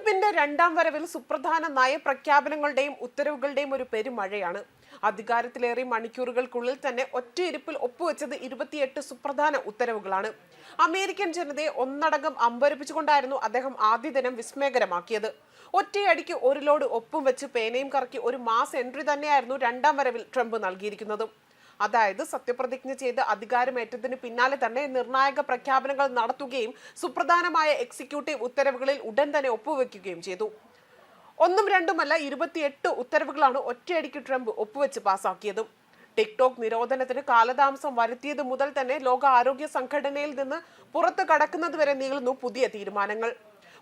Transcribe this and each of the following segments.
ട്രംപിന്റെ രണ്ടാം വരവിൽ സുപ്രധാന നയപ്രഖ്യാപനങ്ങളുടെയും ഉത്തരവുകളുടെയും ഒരു പെരുമഴയാണ്. അധികാരത്തിലേറി മണിക്കൂറുകൾക്കുള്ളിൽ തന്നെ ഒറ്റയിരുപ്പിൽ ഒപ്പുവെച്ചത് 28 സുപ്രധാന ഉത്തരവുകളാണ്. അമേരിക്കൻ ജനതയെ ഒന്നടങ്കം അമ്പരപ്പിച്ചുകൊണ്ടായിരുന്നു അദ്ദേഹം ആദ്യ ദിനം വിസ്മയകരമാക്കിയത്. ഒറ്റയടിക്ക് ഒരു ലോഡ് ഒപ്പും വെച്ച് പേനയും കറക്കി ഒരു മാസ് എൻട്രി തന്നെയായിരുന്നു രണ്ടാം വരവിൽ ട്രംപ് നൽകിയിരിക്കുന്നത്. അതായത് സത്യപ്രതിജ്ഞ ചെയ്ത് അധികാരമേറ്റതിന് പിന്നാലെ തന്നെ നിർണായക പ്രഖ്യാപനങ്ങൾ നടത്തുകയും സുപ്രധാനമായ എക്സിക്യൂട്ടീവ് ഉത്തരവുകളിൽ ഉടൻ തന്നെ ഒപ്പുവെക്കുകയും ചെയ്തു. ഒന്നും രണ്ടുമല്ല 28 ഉത്തരവുകളാണ് ഒറ്റയടിക്ക് ട്രംപ് ഒപ്പുവെച്ച് പാസാക്കിയത്. ടിക്ടോക്ക് നിരോധനത്തിന് കാലതാമസം വരുത്തിയത് മുതൽ തന്നെ ലോക ആരോഗ്യ സംഘടനയിൽ നിന്ന് പുറത്തു കടക്കുന്നതുവരെ നീളുന്നു പുതിയ തീരുമാനങ്ങൾ.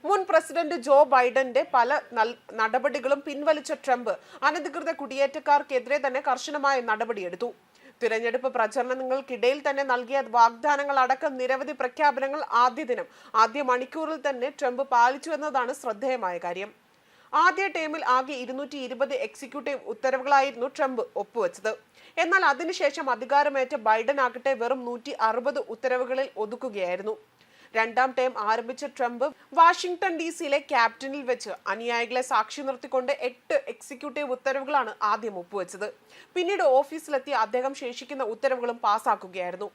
മുൻ പ്രസിഡന്റ് ജോ ബൈഡന്റെ പല നടപടികളും പിൻവലിച്ച ട്രംപ് അനധികൃത കുടിയേറ്റക്കാർക്കെതിരെ തന്നെ കർശനമായ നടപടിയെടുത്തു. തിരഞ്ഞെടുപ്പ് പ്രചരണങ്ങൾക്കിടയിൽ തന്നെ നൽകിയ വാഗ്ദാനങ്ങൾ അടക്കം നിരവധി പ്രഖ്യാപനങ്ങൾ ആദ്യ മണിക്കൂറിൽ തന്നെ ട്രംപ് പാലിച്ചു എന്നതാണ് ശ്രദ്ധേയമായ കാര്യം. ആദ്യ ടേമിൽ ആകെ 220 എക്സിക്യൂട്ടീവ് ഉത്തരവുകളായിരുന്നു ട്രംപ് ഒപ്പുവെച്ചത്. എന്നാൽ അതിനുശേഷം അധികാരമേറ്റ ബൈഡൻ ആകട്ടെ വെറും 160 ഉത്തരവുകളിൽ ഒതുക്കുകയായിരുന്നു. രണ്ടാം ടേം ആരംഭിച്ച ട്രംപ് വാഷിംഗ്ടൺ DC-യിലെ ക്യാപ്റ്റനിൽ വെച്ച് അനുയായികളെ സാക്ഷി നിർത്തിക്കൊണ്ട് 8 എക്സിക്യൂട്ടീവ് ഉത്തരവുകളാണ് ആദ്യം ഒപ്പുവെച്ചത്. പിന്നീട് ഓഫീസിലെത്തിയ അദ്ദേഹം ശേഷിക്കുന്ന ഉത്തരവുകളും പാസാക്കുകയായിരുന്നു.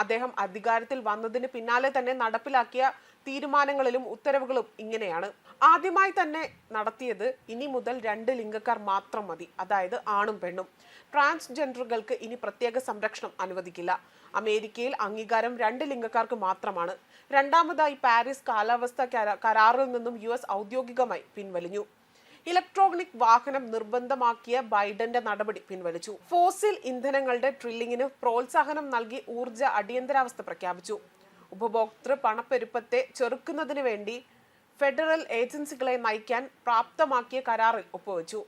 അദ്ദേഹം അധികാരത്തിൽ വന്നതിന് പിന്നാലെ തന്നെ നടപ്പിലാക്കിയ തീരുമാനങ്ങളിലും ഉത്തരവുകളും ഇങ്ങനെയാണ്. ആദ്യമായി തന്നെ നടത്തിയത് ഇനി മുതൽ 2 ലിംഗക്കാർ മാത്രം മതി, അതായത് ആണും പെണ്ണും. ട്രാൻസ്ജെൻഡറുകൾക്ക് ഇനി പ്രത്യേക സംരക്ഷണം അനുവദിക്കില്ല. അമേരിക്കയിൽ അംഗീകാരം 2 ലിംഗക്കാർക്ക് മാത്രമാണ്. രണ്ടാമതായി പാരീസ് കാലാവസ്ഥാ കരാറിൽ നിന്നും US ഔദ്യോഗികമായി പിൻവലിഞ്ഞു. ഇലക്ട്രോണിക് വാഹനം നിർബന്ധമാക്കിയ ബൈഡന്റെ നടപടി പിൻവലിച്ചു. ഫോസിൽ ഇന്ധനങ്ങളുടെ ഡ്രില്ലിങ്ങിന് പ്രോത്സാഹനം നൽകി ഊർജ അടിയന്തരാവസ്ഥ പ്രഖ്യാപിച്ചു. ഉപഭോക്തൃ പണപ്പെരുപ്പത്തെ ചെറുക്കുന്നതിന് വേണ്ടി ഫെഡറൽ ഏജൻസികളെ നയിക്കാൻ പ്രാപ്തമാക്കിയ കരാറിൽ ഒപ്പുവെച്ചു.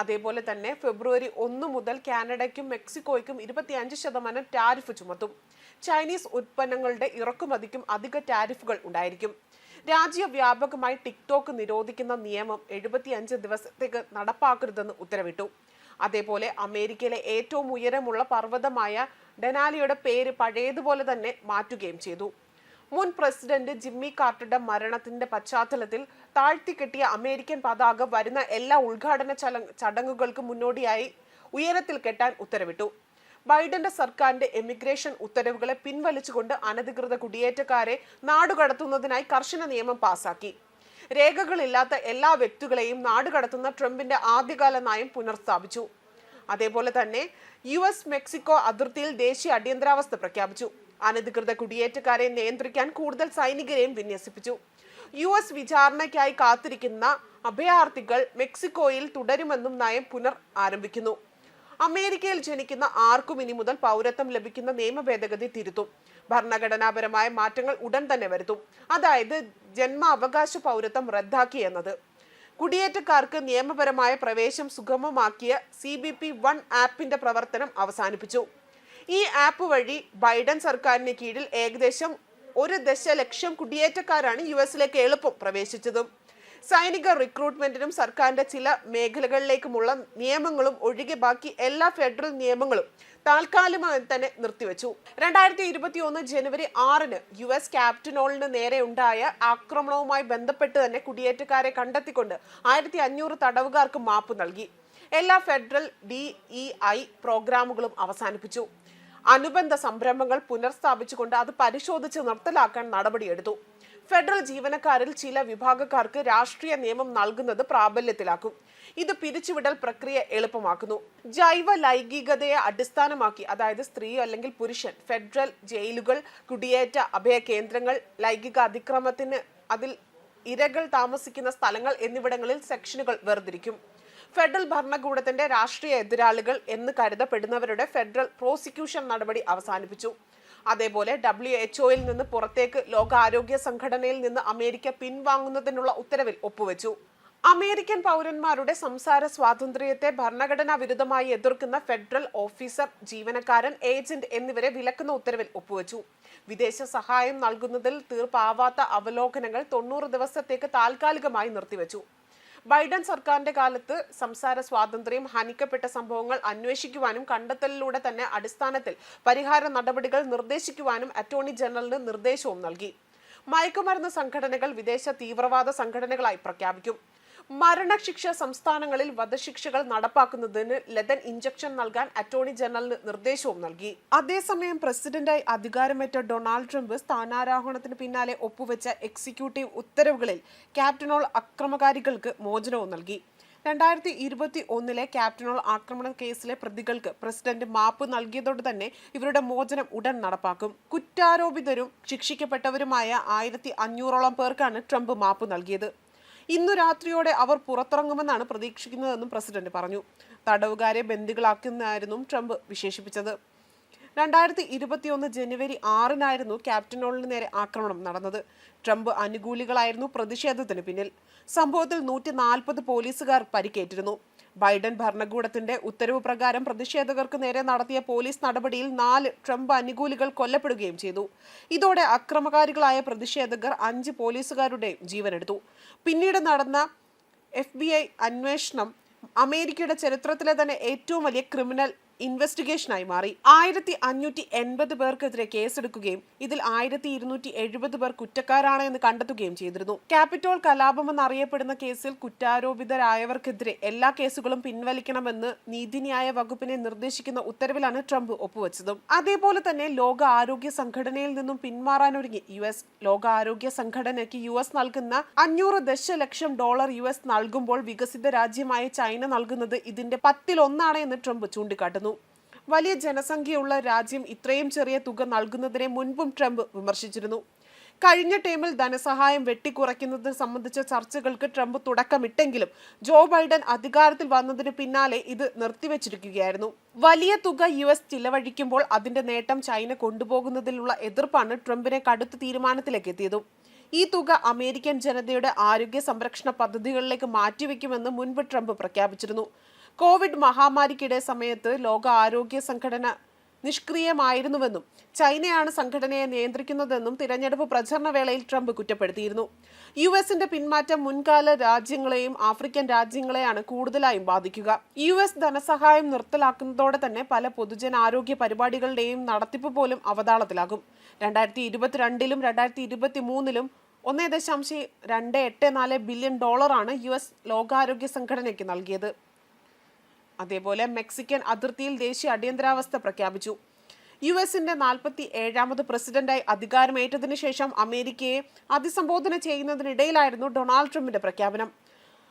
അതേപോലെ തന്നെ ഫെബ്രുവരി 1 മുതൽ കാനഡയ്ക്കും മെക്സിക്കോയ്ക്കും 25% ടാരിഫ് ചുമത്തും. ചൈനീസ് ഉൽപ്പന്നങ്ങളുടെ ഇറക്കുമതിക്കും അധിക ടാരിഫുകൾ ഉണ്ടായിരിക്കും. രാജ്യവ്യാപകമായി ടിക്ടോക്ക് നിരോധിക്കുന്ന നിയമം 75 ദിവസത്തേക്ക് നടപ്പാക്കരുതെന്ന് ഉത്തരവിട്ടു. അതേപോലെ അമേരിക്കയിലെ ഏറ്റവും ഉയരമുള്ള പർവ്വതമായ ഡെനാലിയുടെ പേര് പഴയതുപോലെ തന്നെ മാറ്റുകയും ചെയ്തു. മുൻ പ്രസിഡന്റ് ജിമ്മി കാർട്ടറുടെ മരണത്തിന്റെ പശ്ചാത്തലത്തിൽ താഴ്ത്തിക്കെട്ടിയ അമേരിക്കൻ പതാക വരുന്ന എല്ലാ ഉദ്ഘാടന ചടങ്ങുകൾക്കും മുന്നോടിയായി ഉയരത്തിൽ കെട്ടാൻ ഉത്തരവിട്ടു. ബൈഡന്റെ സർക്കാരിന്റെ എമിഗ്രേഷൻ ഉത്തരവുകളെ പിൻവലിച്ചുകൊണ്ട് അനധികൃത കുടിയേറ്റക്കാരെ നാടുകടത്തുന്നതിനായി കർശന നിയമം പാസാക്കി. രേഖകളില്ലാത്ത എല്ലാ വ്യക്തികളെയും നാടുകടത്തുന്ന ട്രംപിന്റെ ആദ്യകാല നയം പുനഃസ്ഥാപിച്ചു. അതേപോലെ തന്നെ US മെക്സിക്കോ അതിർത്തിയിൽ ദേശീയ അടിയന്തരാവസ്ഥ പ്രഖ്യാപിച്ചു. അനധികൃത കുടിയേറ്റക്കാരെ നിയന്ത്രിക്കാൻ കൂടുതൽ സൈനികരെയും വിന്യസിപ്പിച്ചു. US വിചാരണയ്ക്കായി കാത്തിരിക്കുന്ന അഭയാർത്ഥികൾ മെക്സിക്കോയിൽ തുടരുമെന്നും നയം ആരംഭിക്കുന്നു. അമേരിക്കയിൽ ജനിക്കുന്ന ആർക്കും ഇനി മുതൽ പൗരത്വം ലഭിക്കുന്ന നിയമ ഭേദഗതി തിരുത്തും. ഭരണഘടനാപരമായ മാറ്റങ്ങൾ ഉടൻ തന്നെ വരുത്തും. അതായത് ജന്മാവകാശ പൗരത്വം റദ്ദാക്കി എന്നത്. കുടിയേറ്റക്കാർക്ക് നിയമപരമായ പ്രവേശം സുഗമമാക്കിയ CBP-1 ആപ്പിന്റെ പ്രവർത്തനം അവസാനിപ്പിച്ചു. ഈ ആപ്പ് വഴി ബൈഡൻ സർക്കാരിന് കീഴിൽ ഏകദേശം 1 ദശലക്ഷം കുടിയേറ്റക്കാരാണ് US-ലേക്ക് എളുപ്പം പ്രവേശിച്ചത്. സൈനിക റിക്രൂട്ട്മെന്റിനും സർക്കാരിന്റെ ചില മേഖലകളിലേക്കുമുള്ള നിയമങ്ങളും ഒഴികെ ബാക്കി എല്ലാ ഫെഡറൽ നിയമങ്ങളും താൽക്കാലികമായി തന്നെ നിർത്തിവെച്ചു. 2021 ജനുവരി 6-ന് US ക്യാപിറ്റോളിന് നേരെ ഉണ്ടായ ആക്രമണവുമായി ബന്ധപ്പെട്ട് തന്നെ കുടിയേറ്റക്കാരെ കണ്ടെത്തിക്കൊണ്ട് 1500 തടവുകാർക്ക് മാപ്പ് നൽകി. എല്ലാ ഫെഡറൽ DEI പ്രോഗ്രാമുകളും അവസാനിപ്പിച്ചു. അനുബന്ധ സംരംഭങ്ങൾ പുനഃസ്ഥാപിച്ചുകൊണ്ട് അത് പരിശോധിച്ച് നിർത്തലാക്കാൻ നടപടിയെടുത്തു. ഫെഡറൽ ജീവനക്കാരിൽ ചില വിഭാഗക്കാർക്ക് രാഷ്ട്രീയ നിയമം നൽകുന്നത് പ്രാബല്യത്തിലാക്കും. ഇത് പിരിച്ചുവിടൽ പ്രക്രിയ എളുപ്പമാക്കുന്നു. ജൈവ ലൈംഗികതയെ അടിസ്ഥാനമാക്കി, അതായത് സ്ത്രീ അല്ലെങ്കിൽ പുരുഷൻ, ഫെഡറൽ ജയിലുകൾ, കുടിയേറ്റ അഭയ കേന്ദ്രങ്ങൾ, ലൈംഗിക അതിക്രമത്തിന് അതിൽ ഇരകൾ താമസിക്കുന്ന സ്ഥലങ്ങൾ എന്നിവിടങ്ങളിൽ സെക്ഷനുകൾ വേർതിരിക്കും. ഫെഡറൽ ഭരണകൂടത്തിന്റെ രാഷ്ട്രീയ എതിരാളികൾ എന്ന് കരുതപ്പെടുന്നവരുടെ ഫെഡറൽ പ്രോസിക്യൂഷൻ നടപടി അവസാനിപ്പിച്ചു. അതേപോലെ WHO-യിൽ നിന്ന് പുറത്തേക്ക് ലോകാരോഗ്യ സംഘടനയിൽ നിന്ന് അമേരിക്ക പിൻവാങ്ങുന്നതിനുള്ള ഉത്തരവിൽ ഒപ്പുവെച്ചു. അമേരിക്കൻ പൗരന്മാരുടെ സംസാര സ്വാതന്ത്ര്യത്തെ ഭരണഘടനാ വിരുദ്ധമായി എതിർക്കുന്ന ഫെഡറൽ ഓഫീസർ, ജീവനക്കാരൻ, ഏജന്റ് എന്നിവരെ വിലക്കുന്ന ഉത്തരവിൽ ഒപ്പുവെച്ചു. വിദേശ സഹായം നൽകുന്നതിൽ തീർപ്പാവാത്ത അവലോകനങ്ങൾ 90 ദിവസത്തേക്ക് താൽക്കാലികമായി നിർത്തിവെച്ചു. ബൈഡൻ സർക്കാരിന്റെ കാലത്ത് സംസാര സ്വാതന്ത്ര്യം ഹനിക്കപ്പെട്ട സംഭവങ്ങൾ അന്വേഷിക്കുവാനും കണ്ടെത്തലിലൂടെ തന്നെ അടിസ്ഥാനത്തിൽ പരിഹാര നടപടികൾ നിർദ്ദേശിക്കുവാനും അറ്റോർണി ജനറലിന് നിർദ്ദേശവും നൽകി. മയക്കുമരുന്ന് സംഘടനകൾ വിദേശ തീവ്രവാദ സംഘടനകളായി പ്രഖ്യാപിക്കും. മരണശിക്ഷ സംസ്ഥാനങ്ങളിൽ വധശിക്ഷകൾ നടപ്പാക്കുന്നതിന് ലതൻ ഇഞ്ചക്ഷൻ നൽകാൻ അറ്റോർണി ജനറലിന് നിർദ്ദേശവും നൽകി. അതേസമയം പ്രസിഡന്റായി അധികാരമേറ്റ ഡൊണാൾഡ് ട്രംപ് സ്ഥാനാരോഹണത്തിന് പിന്നാലെ ഒപ്പുവെച്ച എക്സിക്യൂട്ടീവ് ഉത്തരവുകളിൽ ക്യാപ്റ്റനോൾ അക്രമകാരികൾക്ക് മോചനവും നൽകി. 2021 ക്യാപ്റ്റനോൾ ആക്രമണ കേസിലെ പ്രതികൾക്ക് പ്രസിഡന്റ് മാപ്പ് നൽകിയതോടെ തന്നെ ഇവരുടെ മോചനം ഉടൻ നടപ്പാക്കും. കുറ്റാരോപിതരും ശിക്ഷിക്കപ്പെട്ടവരുമായ 1500ഓളം പേർക്കാണ് ട്രംപ് മാപ്പ് നൽകിയത്. ഇന്നു രാത്രിയോടെ അവർ പുറത്തിറങ്ങുമെന്നാണ് പ്രതീക്ഷിക്കുന്നതെന്നും പ്രസിഡന്റ് പറഞ്ഞു. തടവുകാരെ ബന്ദികളാക്കുന്നതായിരുന്നു ട്രംപ് വിശേഷിപ്പിച്ചത്. 2021 ജനുവരി 6 ക്യാപ്റ്റനോളിന് നേരെ ആക്രമണം നടന്നത്. ട്രംപ് അനുകൂലികളായിരുന്നു പ്രതിഷേധത്തിന് പിന്നിൽ. സംഭവത്തിൽ 140 പോലീസുകാർ പരിക്കേറ്റിരുന്നു. ബൈഡൻ ഭരണകൂടത്തിന്റെ ഉത്തരവ് പ്രകാരം പ്രതിഷേധകർക്ക് നേരെ നടത്തിയ പോലീസ് നടപടിയിൽ 4 ട്രംപ് അനുകൂലികൾ കൊല്ലപ്പെടുകയും ചെയ്തു. ഇതോടെ അക്രമകാരികളായ പ്രതിഷേധകർ 5 പോലീസുകാരുടെയും ജീവനെടുത്തു. പിന്നീട് നടന്ന FBI അന്വേഷണം അമേരിക്കയുടെ ചരിത്രത്തിലെ തന്നെ ഏറ്റവും വലിയ ക്രിമിനൽ ഇൻവെസ്റ്റിഗേഷനായി മാറി. 1580 പേർക്കെതിരെ കേസെടുക്കുകയും ഇതിൽ 1270 പേർ കുറ്റക്കാരാണ് എന്ന് കണ്ടെത്തുകയും ചെയ്തിരുന്നു. ക്യാപിറ്റോൾ കലാപമെന്നറിയപ്പെടുന്ന കേസിൽ കുറ്റാരോപിതരായവർക്കെതിരെ എല്ലാ കേസുകളും പിൻവലിക്കണമെന്ന് നീതിന്യായ വകുപ്പിനെ നിർദ്ദേശിക്കുന്ന ഉത്തരവിലാണ് ട്രംപ് ഒപ്പുവെച്ചതും. അതേപോലെ തന്നെ ലോക ആരോഗ്യ സംഘടനയിൽ നിന്നും പിന്മാറാനൊരുങ്ങി US. ലോക ആരോഗ്യ സംഘടനയ്ക്ക് US നൽകുന്ന $500 ദശലക്ഷം US നൽകുമ്പോൾ വികസിത രാജ്യമായ ചൈന നൽകുന്നത് ഇതിന്റെ 10% എന്ന് ട്രംപ് ചൂണ്ടിക്കാട്ടുന്നു. വലിയ ജനസംഖ്യയുള്ള രാജ്യം ഇത്രയും ചെറിയ തുക നൽകുന്നതിനെ മുൻപും ട്രംപ് വിമർശിച്ചിരുന്നു. കഴിഞ്ഞ ടേമിൽ ധനസഹായം വെട്ടിക്കുറയ്ക്കുന്നത് സംബന്ധിച്ച ചർച്ചകൾക്ക് ട്രംപ് തുടക്കമിട്ടെങ്കിലും ജോ ബൈഡൻ അധികാരത്തിൽ വന്നതിന് പിന്നാലെ ഇത് നിർത്തിവെച്ചിരിക്കുകയായിരുന്നു. വലിയ തുക US ചിലവഴിക്കുമ്പോൾ അതിന്റെ നേട്ടം ചൈന കൊണ്ടുപോകുന്നതിലുള്ള എതിർപ്പാണ് ട്രംപിനെ കടുത്ത തീരുമാനത്തിലേക്ക് എത്തിയതും. ഈ തുക അമേരിക്കൻ ജനതയുടെ ആരോഗ്യ സംരക്ഷണ പദ്ധതികളിലേക്ക് മാറ്റിവെക്കുമെന്ന് മുൻപ് ട്രംപ് പ്രഖ്യാപിച്ചിരുന്നു. കോവിഡ് മഹാമാരിക്കിടെ സമയത്ത് ലോക ആരോഗ്യ സംഘടന നിഷ്ക്രിയമായിരുന്നുവെന്നും ചൈനയാണ് സംഘടനയെ നിയന്ത്രിക്കുന്നതെന്നും തിരഞ്ഞെടുപ്പ് പ്രചരണ വേളയിൽ ട്രംപ് കുറ്റപ്പെടുത്തിയിരുന്നു. US-ന്റെ പിന്മാറ്റം മുൻകാല രാജ്യങ്ങളെയും ആഫ്രിക്കൻ രാജ്യങ്ങളെയാണ് കൂടുതലായും ബാധിക്കുക. US ധനസഹായം നിർത്തലാക്കുന്നതോടെ തന്നെ പല പൊതുജനാരോഗ്യ പരിപാടികളുടെയും നടത്തിപ്പ് പോലും അവതാളത്തിലാകും. 2022 2023 $1.284 ബില്യൺ US ലോകാരോഗ്യ സംഘടനയ്ക്ക് നൽകിയത്. അതേപോലെ മെക്സിക്കൻ അതിർത്തിയിൽ ദേശീയ അടിയന്തരാവസ്ഥ പ്രഖ്യാപിച്ചു. US-ന്റെ 47ാമത് പ്രസിഡന്റായി അധികാരമേറ്റതിനു ശേഷം അമേരിക്കയെ അഭിസംബോധന ചെയ്യുന്നതിനിടയിലായിരുന്നു ഡൊണാൾഡ് ട്രംപിന്റെ പ്രഖ്യാപനം.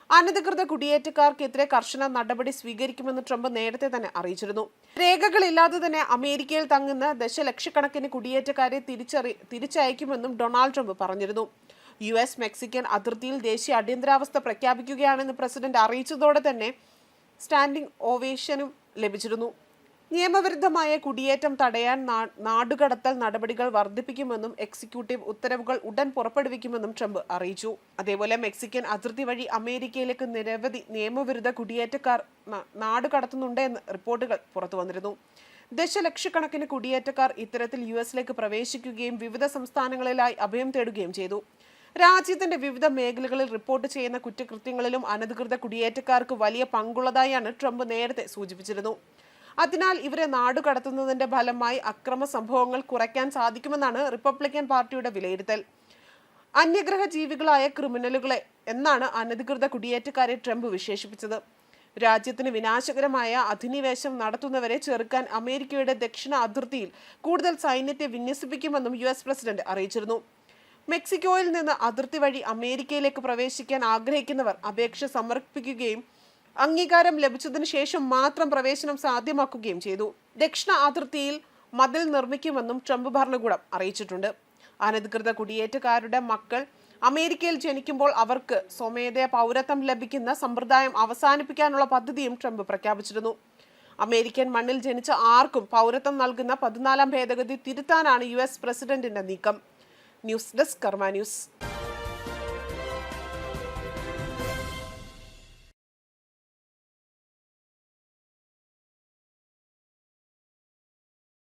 അനധികൃത കുടിയേറ്റക്കാർക്കെതിരെ കർശന നടപടി സ്വീകരിക്കുമെന്ന് ട്രംപ് നേരത്തെ തന്നെ അറിയിച്ചിരുന്നു. രേഖകളില്ലാതെ തന്നെ അമേരിക്കയിൽ തങ്ങുന്ന ദശലക്ഷക്കണക്കിന് കുടിയേറ്റക്കാരെ തിരിച്ചയക്കുമെന്നും ഡൊണാൾഡ് ട്രംപ് പറഞ്ഞിരുന്നു. US മെക്സിക്കൻ അതിർത്തിയിൽ ദേശീയ അടിയന്തരാവസ്ഥ പ്രഖ്യാപിക്കുകയാണെന്ന് പ്രസിഡന്റ് അറിയിച്ചതോടെ തന്നെ സ്റ്റാൻഡിംഗ് ഓവേഷനും ലഭിച്ചിരുന്നു. നിയമവിരുദ്ധമായ കുടിയേറ്റം തടയാൻ നാടുകടത്തൽ നടപടികൾ വർദ്ധിപ്പിക്കുമെന്നും എക്സിക്യൂട്ടീവ് ഉത്തരവുകൾ ഉടൻ പുറപ്പെടുവിക്കുമെന്നും ട്രംപ് അറിയിച്ചു. അതേപോലെ മെക്സിക്കൻ അതിർത്തി വഴി അമേരിക്കയിലേക്ക് നിരവധി നിയമവിരുദ്ധ കുടിയേറ്റക്കാർ നാടുകടത്തുന്നുണ്ട് എന്ന് റിപ്പോർട്ടുകൾ പുറത്തു വന്നിരുന്നു. ദശലക്ഷക്കണക്കിന് കുടിയേറ്റക്കാർ ഇത്തരത്തിൽ US-ലേക്ക് പ്രവേശിക്കുകയും വിവിധ സംസ്ഥാനങ്ങളിലായി അഭയം തേടുകയും ചെയ്തു. രാജ്യത്തിന്റെ വിവിധ മേഖലകളിൽ റിപ്പോർട്ട് ചെയ്യുന്ന കുറ്റകൃത്യങ്ങളിലും അനധികൃത കുടിയേറ്റക്കാർക്ക് വലിയ പങ്കുള്ളതായാണ് ട്രംപ് നേരത്തെ സൂചിപ്പിച്ചിരുന്നു. അതിനാൽ ഇവരെ നാടുകടത്തുന്നതിന്റെ ഫലമായി അക്രമ സംഭവങ്ങൾ കുറയ്ക്കാൻ സാധിക്കുമെന്നാണ് റിപ്പബ്ലിക്കൻ പാർട്ടിയുടെ വിലയിരുത്തൽ. അന്യഗ്രഹ ജീവികളായ ക്രിമിനലുകളെ എന്നാണ് അനധികൃത കുടിയേറ്റക്കാരെ ട്രംപ് വിശേഷിപ്പിച്ചത്. രാജ്യത്തിന് വിനാശകരമായ അധിനിവേശം നടത്തുന്നവരെ ചെറുക്കാൻ അമേരിക്കയുടെ ദക്ഷിണ അതിർത്തിയിൽ കൂടുതൽ സൈന്യത്തെ വിന്യസിപ്പിക്കുമെന്നും US പ്രസിഡന്റ് അറിയിച്ചിരുന്നു. മെക്സിക്കോയിൽ നിന്ന് അതിർത്തി വഴി അമേരിക്കയിലേക്ക് പ്രവേശിക്കാൻ ആഗ്രഹിക്കുന്നവർ അപേക്ഷ സമർപ്പിക്കുകയും അംഗീകാരം ലഭിച്ചതിനു ശേഷം മാത്രം പ്രവേശനം സാധ്യമാക്കുകയും ചെയ്തു. ദക്ഷിണ അതിർത്തിയിൽ മതിൽ നിർമ്മിക്കുമെന്നും ട്രംപ് ഭരണകൂടം അറിയിച്ചിട്ടുണ്ട്. അനധികൃത കുടിയേറ്റക്കാരുടെ മക്കൾ അമേരിക്കയിൽ ജനിക്കുമ്പോൾ അവർക്ക് സ്വമേധയാ പൗരത്വം ലഭിക്കുന്ന സമ്പ്രദായം അവസാനിപ്പിക്കാനുള്ള പദ്ധതിയും ട്രംപ് പ്രഖ്യാപിച്ചിരുന്നു. അമേരിക്കൻ മണ്ണിൽ ജനിച്ച ആർക്കും പൗരത്വം നൽകുന്ന 14ാം ഭേദഗതി തിരുത്താനാണ് US പ്രസിഡന്റിന്റെ നീക്കം. ന്യൂസ് ഡെസ്ക് കർമ്മ ന്യൂസ്.